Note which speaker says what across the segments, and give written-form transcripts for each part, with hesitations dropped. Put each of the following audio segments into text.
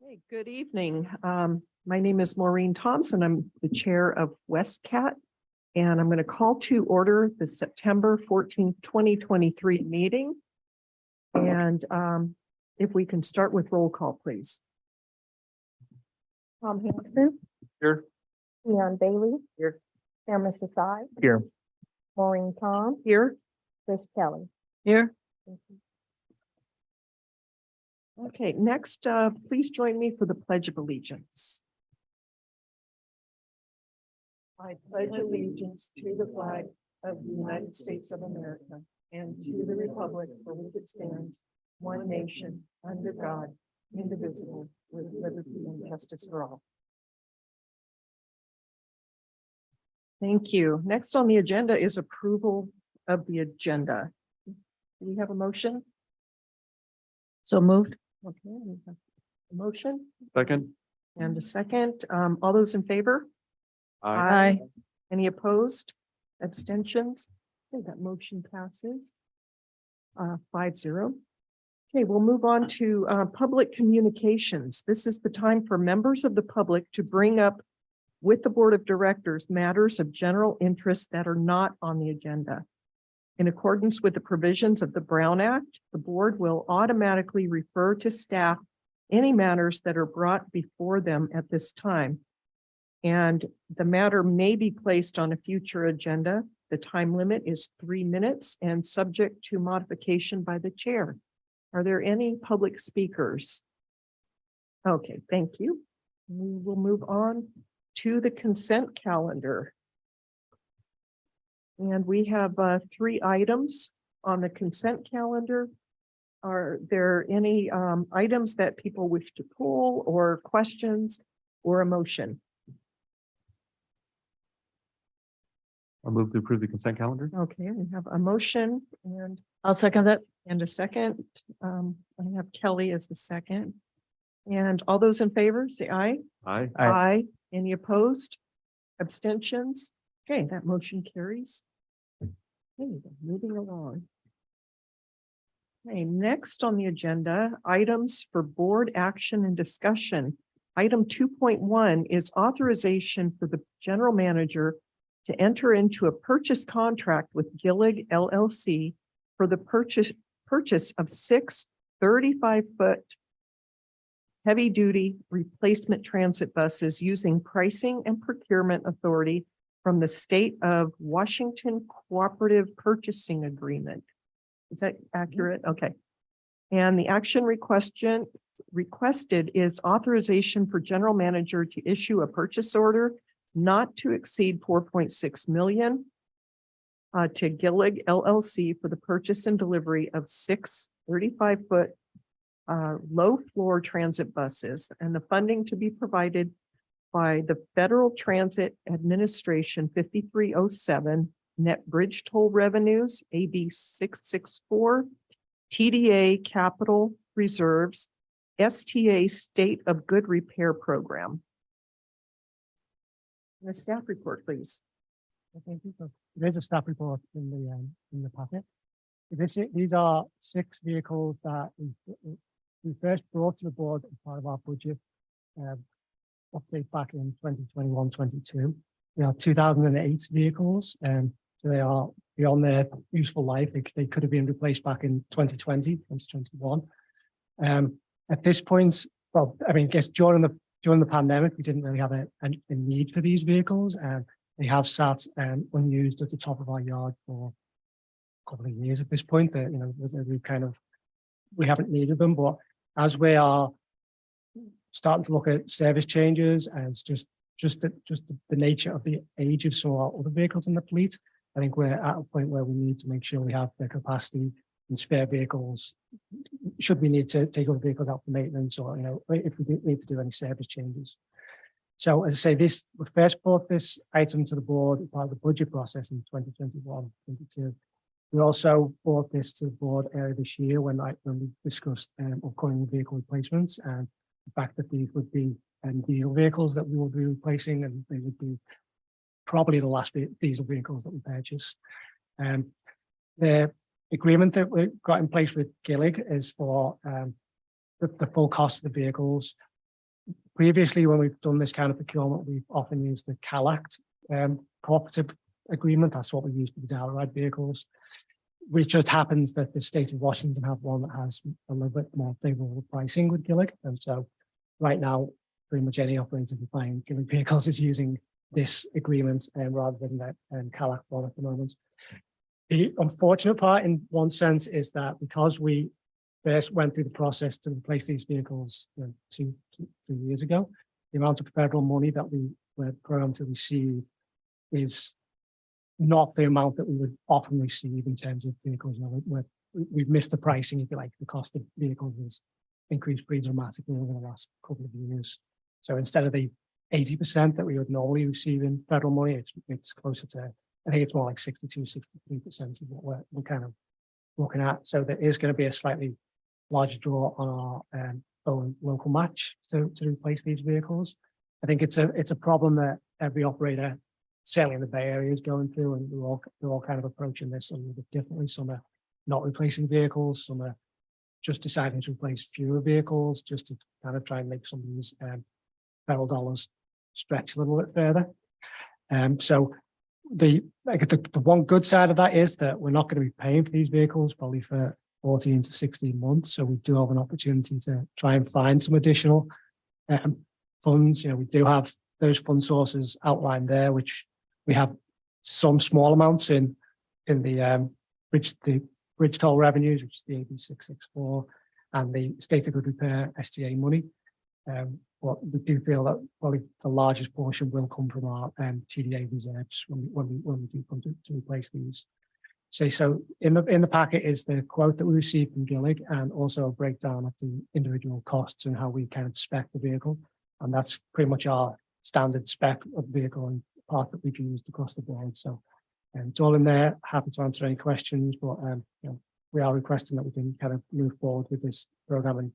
Speaker 1: Hey, good evening. My name is Maureen Thompson. I'm the chair of WestCat, and I'm going to call to order the September 14th, 2023 meeting. And if we can start with roll call, please.
Speaker 2: Tom Hanson,
Speaker 3: Here.
Speaker 2: Leon Bailey.
Speaker 3: Here.
Speaker 2: Cameron Desai,
Speaker 3: Here.
Speaker 2: Maureen Tom,
Speaker 1: Here.
Speaker 2: Chris Kelly.
Speaker 1: Here. Okay, next, please join me for the Pledge of Allegiance. I pledge allegiance to the flag of the United States of America and to the republic for which it stands, one nation, under God, indivisible, with liberty and justice for all. Thank you. Next on the agenda is approval of the agenda. Do we have a motion?
Speaker 3: So moved.
Speaker 1: Okay, we have a motion
Speaker 3: Second.
Speaker 1: and a second. All those in favor?
Speaker 3: Aye.
Speaker 1: Any opposed? Abstentions? Okay, that motion passes. 5-0. Okay, we'll move on to public communications. This is the time for members of the public to bring up with the Board of Directors matters of general interest that are not on the agenda. In accordance with the provisions of the Brown Act, the board will automatically refer to staff any matters that are brought before them at this time. And the matter may be placed on a future agenda. The time limit is 3 minutes and subject to modification by the chair. Are there any public speakers? Okay, thank you. We will move on to the consent calendar. And we have 3 items on the consent calendar. Are there any items that people wish to pull or questions or a motion?
Speaker 3: I'll move to approve the consent calendar.
Speaker 1: Okay, we have a motion and
Speaker 3: I'll second that.
Speaker 1: a second. I have Kelly as the second. And all those in favor, say aye.
Speaker 3: Aye.
Speaker 1: Aye. Any opposed? Abstentions? Okay, that motion carries. Okay, moving along. Okay, next on the agenda, items for board action and discussion. Item 2.1 is authorization for the general manager to enter into a purchase contract with Gillig LLC for the purchase of 6 35-foot heavy-duty replacement transit buses using pricing and procurement authority from the State of Washington Cooperative Purchasing Agreement. Is that accurate? Okay. And the action requested is authorization for general manager to issue a purchase order not to exceed 4.6 million to Gillig LLC for the purchase and delivery of 6 35-foot low floor transit buses, and the funding to be provided by the Federal Transit Administration 5307 net bridge toll revenues, AB 664, TDA capital reserves, STA state of good repair program. And the staff report, please.
Speaker 4: Thank you. There's a staff report in the packet. These are 6 vehicles that we first brought to the board as part of our budget update back in 2021-22. They are 2008 vehicles, and so they are beyond their useful life. They could have been replaced back in 2020, 2021. At this point, well, I mean, I guess during the pandemic, we didn't really have a need for these vehicles, and they have sat unused at the top of our yard for a couple of years at this point. That, you know, we haven't needed them, but as we are starting to look at service changes and just the nature of the age of some of our other vehicles in the fleet, I think we're at a point where we need to make sure we have the capacity and spare vehicles should we need to take other vehicles out for maintenance, or, you know, if we need to do any service changes. So as I say, we first brought this item to the board as part of the budget process in 2021-22. We also brought this to the board earlier this year when we discussed upcoming vehicle replacements, and the fact that these would be diesel vehicles that we will be replacing, and they would be probably the last diesel vehicles that we purchase. The agreement that we got in place with Gillig is for the full cost of the vehicles. previously, when we've done this kind of procurement, we've often used the CalAct cooperative agreement. That's what we use for the Dial-A-Ride vehicles, which just happens that the state of Washington have one that has a little bit more favorable pricing with Gillig. And so right now, pretty much any operator who's buying Gillig vehicles is using this agreement rather than that CalAct one at the moment. The unfortunate part in one sense is that because we first went through the process to replace these vehicles 2-3 years ago, the amount of federal money that we were programmed to receive is not the amount that we would often receive in terms of vehicles. We've missed the pricing, if you like. The cost of vehicles has increased pretty dramatically over the last couple of years. So instead of the 80% that we would normally receive in federal money, it's closer to, I think it's more like 62-63% of what we're kind of looking at. So there is going to be a slightly larger draw on our own local match to replace these vehicles. I think it's a problem that every operator, certainly in the Bay Area, is going through, and they're all kind of approaching this a little bit differently. Some are not replacing vehicles, some are just deciding to replace fewer vehicles just to kind of try and make some of these federal dollars stretch a little bit further. So the one good side of that is that we're not going to be paying for these vehicles probably for 14 to 16 months. So we do have an opportunity to try and find some additional funds. We do have those fund sources outlined there, which we have some small amounts in the bridge toll revenues, which is the AB 664, and the state of good repair STA money. But we do feel that probably the largest portion will come from our TDA reserves when we do come to replace these. So in the packet is the quote that we received from Gillig, and also a breakdown of the individual costs and how we kind of spec the vehicle. And that's pretty much our standard spec of the vehicle and part that we've used across the board. So it's all in there. Happy to answer any questions, but we are requesting that we can kind of move forward with this program and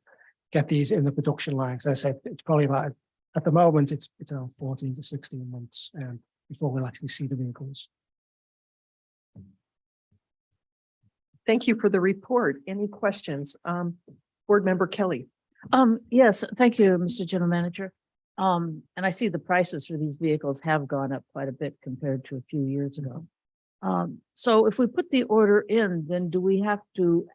Speaker 4: get these in the production line. As I said, it's probably about, at the moment, it's around 14 to 16 months before we'll actually see the vehicles.
Speaker 1: Thank you for the report. Any questions? Board Member Kelly.
Speaker 3: Yes, thank you, Mr. General Manager. And I see the prices for these vehicles have gone up quite a bit compared to a few years ago. So if we put the order in, then do we have to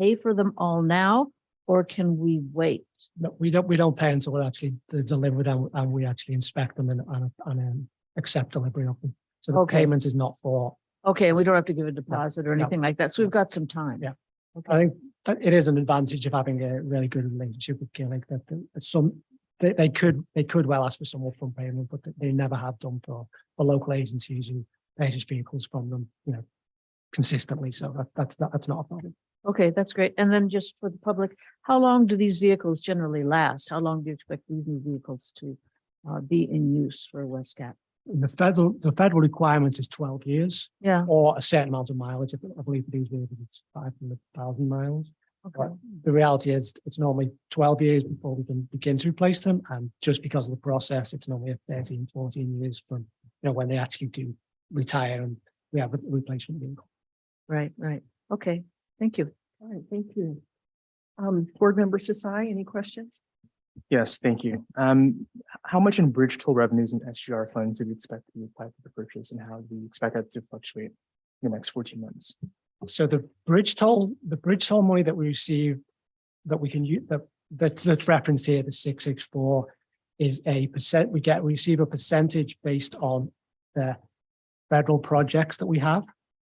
Speaker 3: pay for them all now, or can we wait?
Speaker 4: No, we don't pay until we're actually delivered and we actually inspect them and accept delivery of them. So the payment is not for.
Speaker 3: Okay, we don't have to give a deposit or anything like that. So we've got some time.
Speaker 4: Yeah.
Speaker 3: Okay.
Speaker 4: I think that it is an advantage of having a really good relationship with Gillig, that they could well ask for some upfront payment, but they never have done for local agencies who purchase vehicles from them, consistently. So that's not a problem.
Speaker 3: Okay, that's great. And then just for the public, how long do these vehicles generally last? How long do you expect these new vehicles to be in use for Westcat?
Speaker 4: The federal requirement is 12 years,
Speaker 3: Yeah.
Speaker 4: or a certain amount of mileage. I believe for these vehicles it's 500,000 miles.
Speaker 3: Okay.
Speaker 4: But the reality is it's normally 12 years before we can begin to replace them. And just because of the process, it's normally 13, 14 years from when they actually do retire and we have a replacement vehicle.
Speaker 3: Right. Okay, thank you.
Speaker 1: All right, thank you. Board Member Sasai, any questions?
Speaker 5: Yes, thank you. How much in bridge toll revenues and SGR funds do we expect to be applied for the purchase, and how do we expect that to fluctuate in the next 14 months?
Speaker 4: So the bridge toll money that we receive, that we can use, that's referenced here, the 664, is a percent. We receive a percentage based on the federal projects that we have.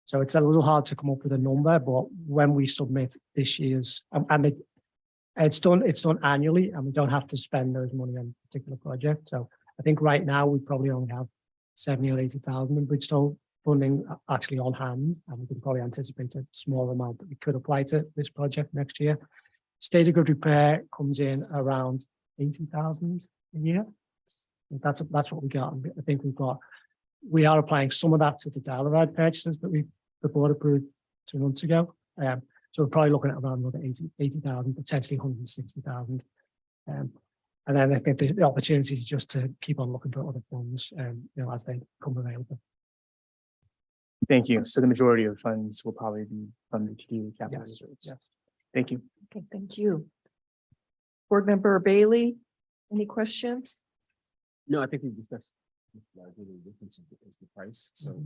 Speaker 4: So it's a little hard to come up with a number, but when we submit this year's, it's done annually, and we don't have to spend those money on a particular project. So I think right now we probably only have 70 or 80,000 in bridge toll funding actually on hand, and we can probably anticipate a small amount that we could apply to this project next year. State of good repair comes in around 80,000 a year. That's what we got. I think we are applying some of that to the Dial-A-Ride purchases that the board approved 2 months ago. So we're probably looking at around another 80,000, potentially 160,000. And then I think the opportunity is just to keep on looking for other funds, as they come available.
Speaker 5: Thank you. So the majority of funds will probably be from the TDA capital reserves.
Speaker 4: Yes.
Speaker 5: Thank you.
Speaker 1: Okay, thank you. Board Member Bailey, Any questions?
Speaker 6: No, I think we discussed. The difference is the price, so.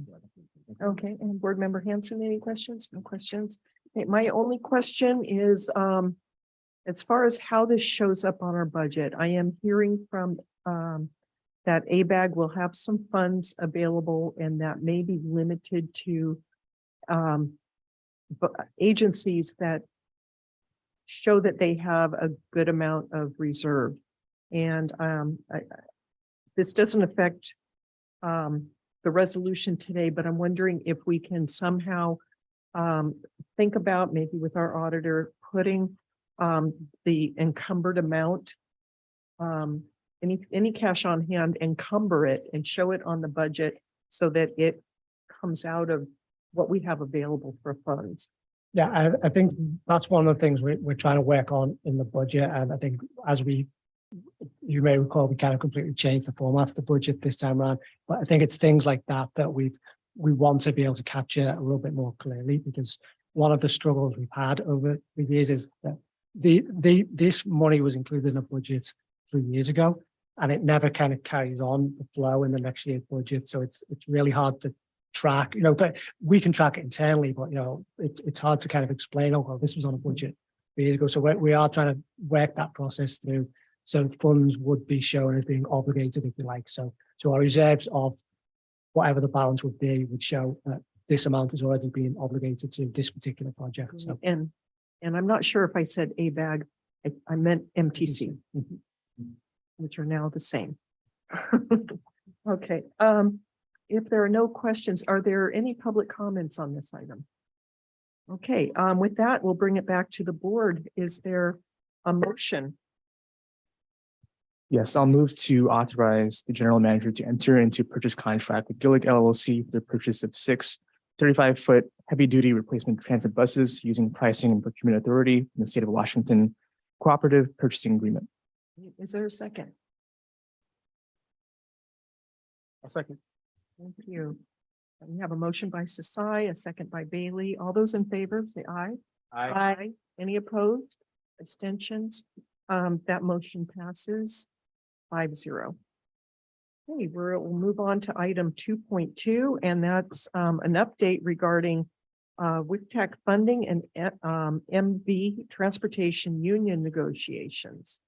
Speaker 1: Okay, and Board Member Hanson, any questions? No questions? Okay, my only question is, as far as how this shows up on our budget, I am hearing from, that ABAG will have some funds available and that may be limited to, agencies that show that they have a good amount of reserve. And, this doesn't affect, the resolution today, but I'm wondering if we can somehow think about maybe with our auditor putting the encumbered amount, any cash on hand, encumber it and show it on the budget so that it comes out of what we have available for funds.
Speaker 4: Yeah, I think that's one of the things we're trying to work on in the budget. And I think as you may recall, we kind of completely changed the format of the budget this time around. But I think it's things like that we want to be able to capture a little bit more clearly, because one of the struggles we've had over the years is that this money was included in a budget 3 years ago, and it never kind of carries on the flow in the next year's budget. So it's really hard to track, but we can track it internally, but it's hard to kind of explain, oh, well, this was on a budget 3 years ago. So we are trying to work that process through. So funds would be shown as being obligated, if you like. So our reserves of whatever the balance would be would show that this amount is already being obligated to this particular project. So
Speaker 1: And I'm not sure if I said ABAG, I meant MTC, which are now the same. Okay, if there are no questions, are there any public comments on this item? Okay, with that, we'll bring it back to the board. Is there a motion?
Speaker 5: Yes, I'll move to authorize the general manager to enter into purchase contract with Gillig LLC for the purchase of 6 35-foot heavy-duty replacement transit buses using pricing and procurement authority in the state of Washington cooperative purchasing agreement.
Speaker 1: Is there a second?
Speaker 6: A second.
Speaker 1: Thank you. We have a motion by Sasai, a second by Bailey. All those in favor, say aye. Aye. Any opposed? Abstentions? That motion passes 5-0. Okay, we'll move on to item 2.2, and that's an update regarding WICTAC funding and MV Transportation Union negotiations.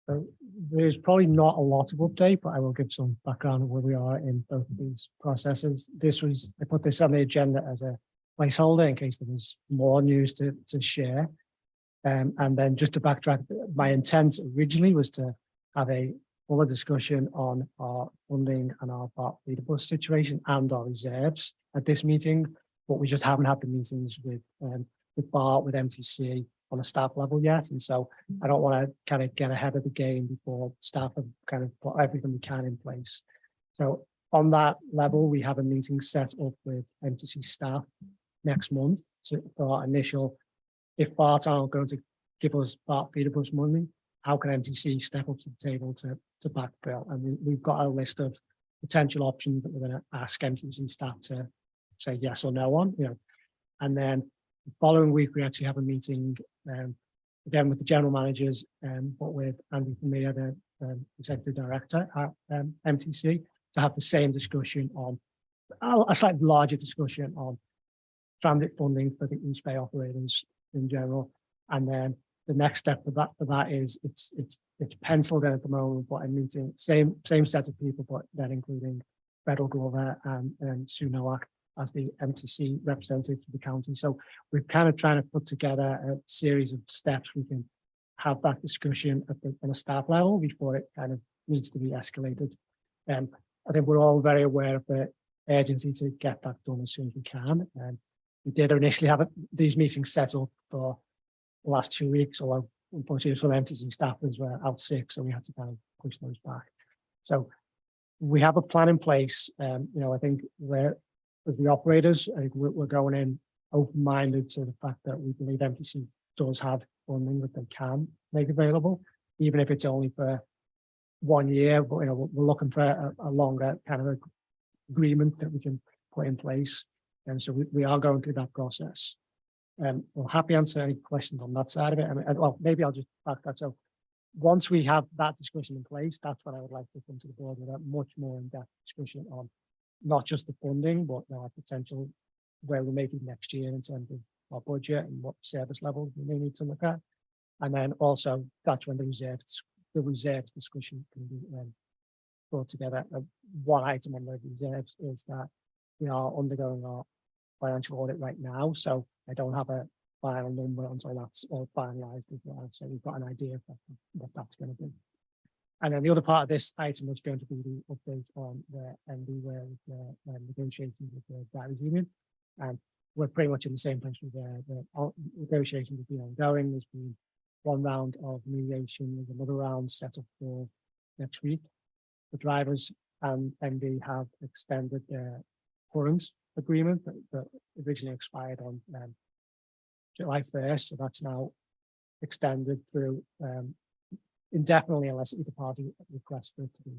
Speaker 4: So there's probably not a lot of update, but I will give some background of where we are in both of these processes. I put this on the agenda as a placeholder in case there was more news to share. And then just to backtrack, my intent originally was to have a fuller discussion on our funding and our BART feeder bus situation and our reserves at this meeting, but we just haven't had the meetings with BART, with MTC on a staff level yet. And so I don't want to kind of get ahead of the game before staff have kind of put everything we can in place. So on that level, we have a meeting set up with MTC staff next month for our initial, if BART aren't going to give us BART feeder bus money, how can MTC step up to the table to backfill? And we've got a list of potential options that we're going to ask MTC staff to say yes or no on, and then the following week, we actually have a meeting again with the general managers, but with Andy Familia, the executive director at MTC, to have the same discussion on a slightly larger discussion on transit funding for the East Bay operators in general. And then the next step for that is it's penciled in at the moment, but a meeting, same set of people, but then including Federal Glover and Sue Nowak as the MTC representative to the county. So we're kind of trying to put together a series of steps we can have that discussion on a staff level before it kind of needs to be escalated. I think we're all very aware of the urgency to get that done as soon as we can. And we did initially have these meetings set up for the last 2 weeks, although unfortunately some MTC staffers were out sick, so we had to kind of push those back. So we have a plan in place. I think as the operators, I think we're going in open-minded to the fact that we believe MTC does have funding that they can make available, even if it's only for 1 year. But we're looking for a longer kind of agreement that we can put in place, and so we are going through that process. We'll happy answer any questions on that side of it. Well, maybe I'll just back that. So once we have that discussion in place, that's when I would like to come to the board with a much more in-depth discussion on not just the funding, but our potential where we may be next year in terms of our budget and what service levels we may need to look at. And then also that's when the reserves discussion can be brought together. One item on the reserves is that we are undergoing our financial audit right now, so I don't have a final number until that's all finalized as well. So we've got an idea of what that's going to be. And then the other part of this item is going to be the update on the MD where the negotiations with the drivers union. And we're pretty much in the same place with the negotiations have been ongoing. There's been one round of mediation, there's another round set up for next week. The drivers and MD have extended their current agreement that originally expired on July 1st. So that's now extended through indefinitely unless either party requests for it to be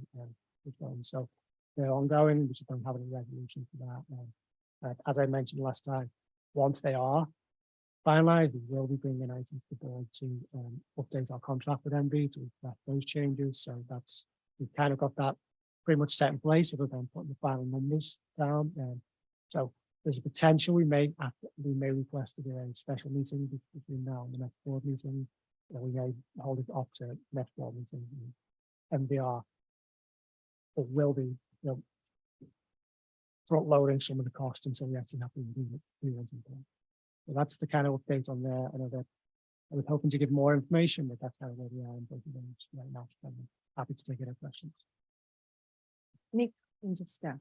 Speaker 4: withdrawn. So they're ongoing. We just don't have any resolution for that. As I mentioned last time, once they are finalized, we will be bringing items to the board to update our contract with MB to reflect those changes. So that's, we've kind of got that pretty much set in place other than putting the final numbers down. So there's a potential we may request to do a special meeting between now and the next board meeting. We may hold it up to next board meeting. MBR will be, front loading some of the costs until we actually have to do it. So that's the kind of update on there. I know that I was hoping to give more information, but that's kind of where we are in both of them right now. I'm happy to take any questions.
Speaker 1: Any questions of staff?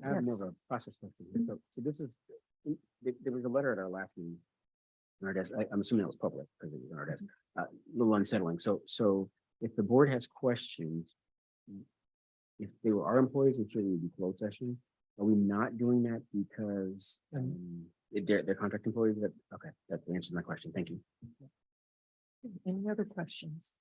Speaker 6: I have more
Speaker 1: Yes.
Speaker 6: of a process question. So this is, there was a letter at our last meeting. On our desk. I'm assuming that was public because it was on our desk. A little unsettling. So if the board has questions, if they were our employees, I'm sure they would be closed session. Are we not doing that because they're contract employees? Okay, that answers my question. Thank you.
Speaker 1: Any other questions?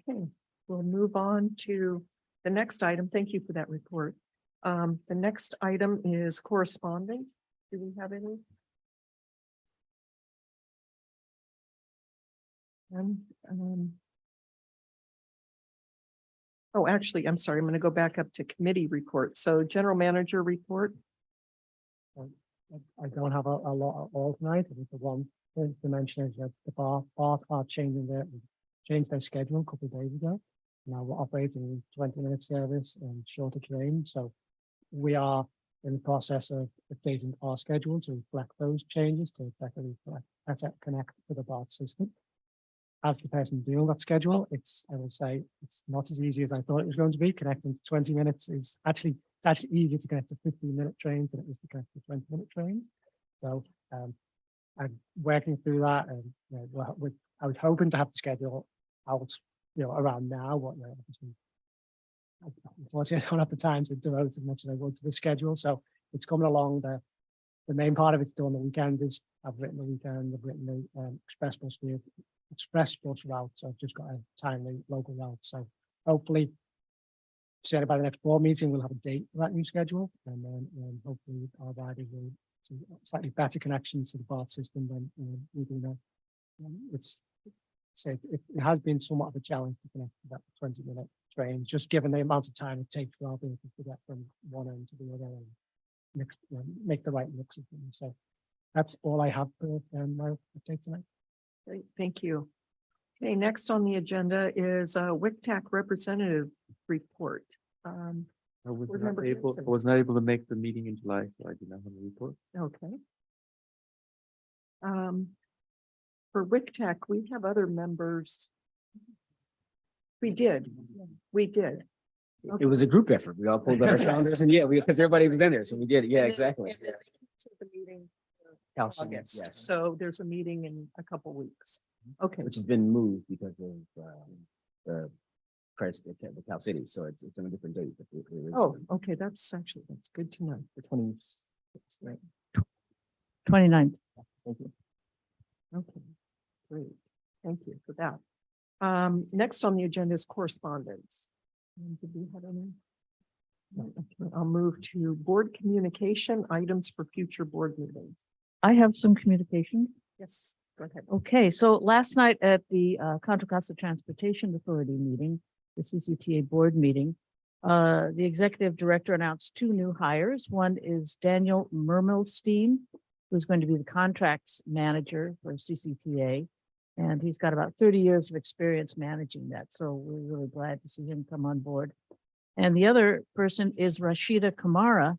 Speaker 1: Okay, we'll move on to the next item. Thank you for that report. The next item is correspondence. Do we have any? Oh, actually, I'm sorry. I'm going to go back up to committee reports. So general manager report.
Speaker 4: I don't have a lot all tonight. I think the one thing to mention is that the bar are changed their schedule a couple of days ago. Now we're operating 20-minute service and shorter train. So we are in the process of updating our schedule to reflect those changes to better connect to the BART system. As the person doing that schedule, I will say it's not as easy as I thought it was going to be. Connecting to 20 minutes is actually easier to connect to 15-minute trains than it is to connect to 20-minute trains. So I'm working through that, and I was hoping to have the schedule out, around now. What unfortunately, I don't have the time to devote as much as I would to the schedule. So it's coming along. The main part of it's done the weekend is I've written the weekend. I've written the express bus route. So I've just got a timely local route. So hopefully, certainly by the next board meeting, we'll have a date for that new schedule, and then hopefully our riders will see slightly better connections to the BART system than we do now. It has been somewhat of a challenge to connect to that 20-minute train, just given the amount of time it takes for our vehicles to get from one end to the other and make the right mix of things. So that's all I have for my update tonight.
Speaker 1: Great, thank you. Okay, next on the agenda is a WICTAC representative report.
Speaker 7: I was
Speaker 1: Board
Speaker 7: not
Speaker 1: Member
Speaker 7: able,
Speaker 1: Hanson.
Speaker 7: I was not able to make the meeting in July, so I did not have a report.
Speaker 1: Okay. For WICTAC, we have other members. We did.
Speaker 6: It was a group effort. We all pulled out our calendars and because everybody was in there. So we did. Yeah, exactly.
Speaker 1: And then to the meeting
Speaker 6: Calcium,
Speaker 1: August.
Speaker 6: yes.
Speaker 1: So there's a meeting in a couple weeks. Okay,
Speaker 6: Which has been moved because of the price, the Cal City. So it's on a different date. But it is-
Speaker 1: oh, okay, that's good to know.
Speaker 5: The 26th, right?
Speaker 3: 29th.
Speaker 5: Thank you.
Speaker 1: Okay, great. Thank you for that. Next on the agenda is correspondence. Did we have any? No, okay, I'll move to board communication items for future board meetings.
Speaker 3: I have some communication.
Speaker 1: Yes, Go ahead.
Speaker 3: Okay, so last night at the Contra Costa Transportation Authority meeting, the CCTA board meeting, the executive director announced two new hires. One is Daniel Mermelstein, who's going to be the contracts manager for CCTA. And he's got about 30 years of experience managing that. So we're really glad to see him come on board. And the other person is Rashida Kamara,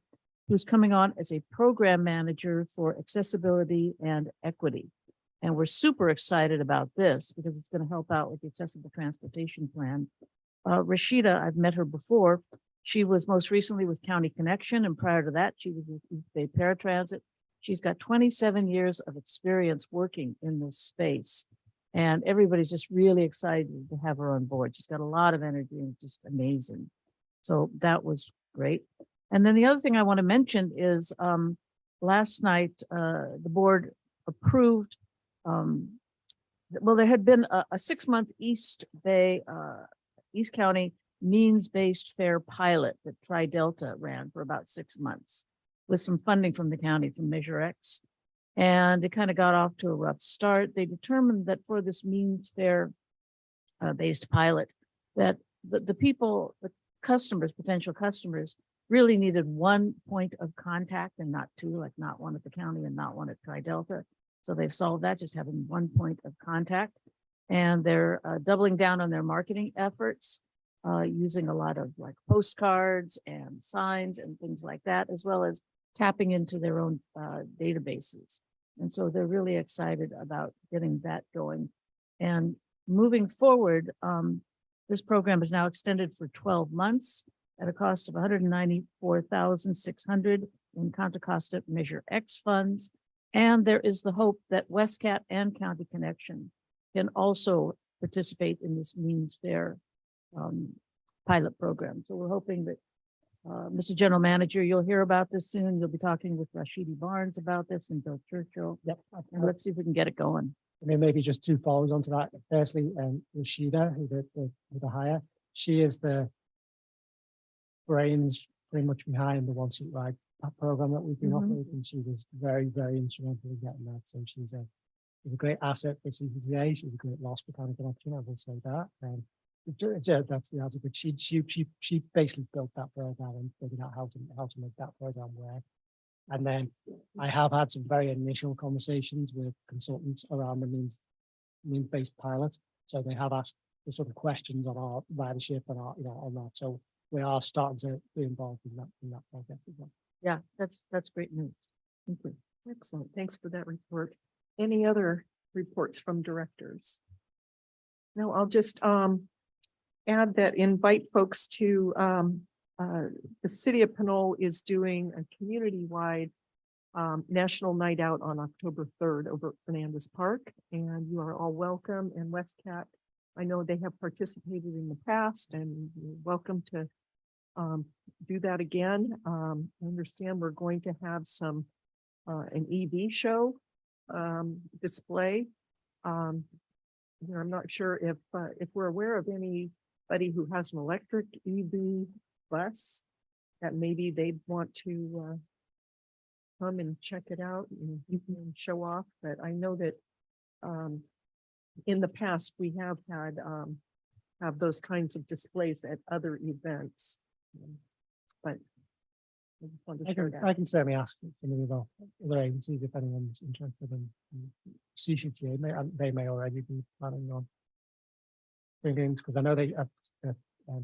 Speaker 3: who's coming on as a program manager for accessibility and equity. And we're super excited about this because it's going to help out with the accessible transportation plan. Rashida, I've met her before. She was most recently with County Connection, and prior to that, she was with East Bay Paratransit. She's got 27 years of experience working in this space. And everybody's just really excited to have her on board. She's got a lot of energy and just amazing. So that was great. And then the other thing I want to mention is last night, the board approved, well, there had been a 6-month East County means-based fare pilot that Tri-Delta ran for about 6 months with some funding from the county from Measure X. And it kind of got off to a rough start. They determined that for this means fare based pilot, that the people, the customers, potential customers, really needed one point of contact and not two, like not one at the county and not one at Tri-Delta. So they've solved that, just having one point of contact. And they're doubling down on their marketing efforts, using a lot of like postcards and signs and things like that, as well as tapping into their own databases. And so they're really excited about getting that going. And moving forward, this program is now extended for 12 months at a cost of $194,600 in Contra Costa Measure X funds. And there is the hope that Westcat and County Connection can also participate in this means fare pilot program. So we're hoping that Mr. General Manager, you'll hear about this soon. You'll be talking with Rashidi Barnes about this and Bill Churchill.
Speaker 4: Yep.
Speaker 3: And let's see if we can get it going.
Speaker 4: I mean, maybe just two follows onto that. Firstly, Rashida, who the hire, she is the brains pretty much behind the one seat ride program that we've been operating. She was very, very instrumental in getting that. So she's a great asset for CCTA. She's a great loss for County Connection. I will say that. And that's a good. She basically built that program and figured out how to make that program work. And then I have had some very initial conversations with consultants around the means-based pilot. So they have asked the sort of questions on our ridership and our, on that. So we are starting to be involved in that project as well.
Speaker 3: Yeah, that's great news. Thank you.
Speaker 1: Excellent. Thanks for that report. Any other reports from directors? No, I'll just add that invite folks to the city of Pinole is doing a community-wide national night out on October 3rd over at Fernandez Park, and you are all welcome. And Westcat, I know they have participated in the past, and you're welcome to do that again. I understand we're going to have some an EV show display. I'm not sure if we're aware of anybody who has an electric EV bus that maybe they'd want to come and check it out and show off. But I know that in the past we have had have those kinds of displays at other events. But I just wanted to share that.
Speaker 4: I can certainly ask some of the other agencies if anyone's interested in CCTA. They may already be planning on bringing, because I know they at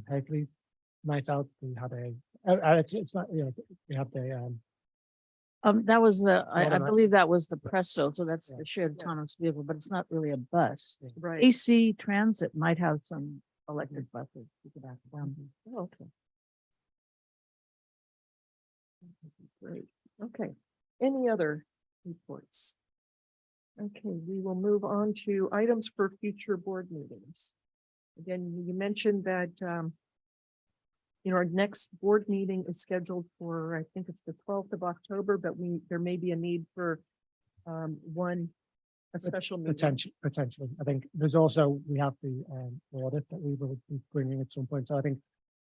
Speaker 4: Hagley night out. We had it's not, we have the
Speaker 3: That was the, I
Speaker 4: Automatic.
Speaker 3: believe that was the Presto, so that's
Speaker 4: Yeah.
Speaker 3: the shared autonomous vehicle, but it's not really a bus.
Speaker 1: Right.
Speaker 3: AC Transit might have some electric buses. You could ask them.
Speaker 1: Oh, okay. Great. Okay. Any other reports? Okay, we will move on to items for future board meetings. Again, you mentioned that our next board meeting is scheduled for, I think it's the 12th of October, but there may be a need for a special meeting.
Speaker 4: potentially. I think there's also, we have the audit that we will be bringing at some point. So I think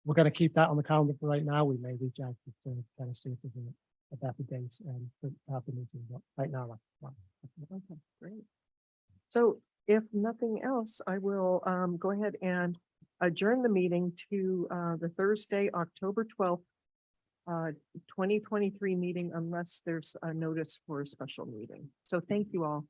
Speaker 4: we're going to keep that on the calendar for right now. We may reach out to kind of see if there's a better date and have the meeting, but right now.
Speaker 1: Okay, great. So if nothing else, I will go ahead and adjourn the meeting to the Thursday, October 12th, 2023 meeting unless there's a notice for a special meeting. So thank you all.